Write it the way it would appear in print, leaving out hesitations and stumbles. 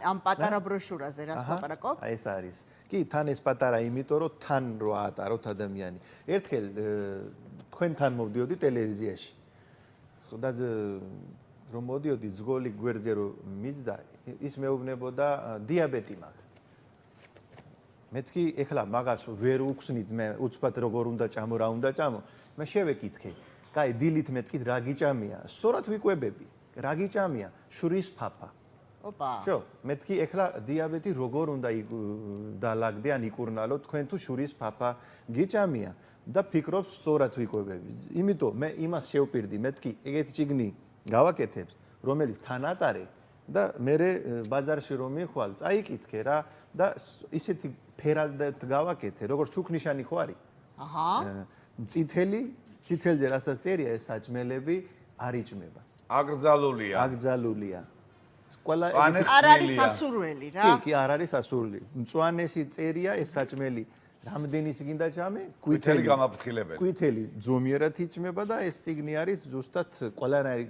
ამ პატარა ბროშურაზე რას ლაპარაკობ? აი ეს არის. კი, თან ეს პატარა, იმიტომ რომ თან რო აატაროთ ადამიანი. ერთხელ თქვენთან მოვდიოდი ტელევიზიაში. ხოდა რომ მოდიოდი ზგოლი გვერდზე რომ მიძდა, ის მეუბნებოდა დიაბეტი მაქვს. მეთქი ეხლა მაგას ვერ უხსნით მე უცბად როგორ უნდა ჭამო, რა უნდა ჭამო. მე შევეკითხე. კაი, დილით მეთქით რა გიჭამია? სწორად ვიკვებები. რა გიჭამია? შურის ფაფა. ოპა. შო, მეთქი ეხლა დიაბეტი როგორ უნდა დალაგდე ან იკურნალო თქვენ თუ შურის ფაფა გიჭამია და ფიქრობთ სწორად ვიკვებები. იმიტომ მე იმას შევპირდი, მეთქი ეგეთი ჩიგნი გავაკეთებ, რომელიც თან ატარე და მე ბაზარში რომ მიხვალ, წაიკითხე რა და ისეთი ფერად გავაკეთე, როგორც ჩუქნიშანი ხო არის? აჰა. წითელზე რასაც წერია ეს საჭმელები არ იჭმება. აკრძალულია. აკრძალულია. ყველა არ არის სასურველი რა. კი, არ არის სასურველი. მწვანეში წერია ეს საჭმელი. რამდენის გინდა ჭამე? ყვითელი გამაფრთხილებელი. ყვითელი ძომიერად იჭმება და ეს ციგნი არის ზუსტად ყველანაირი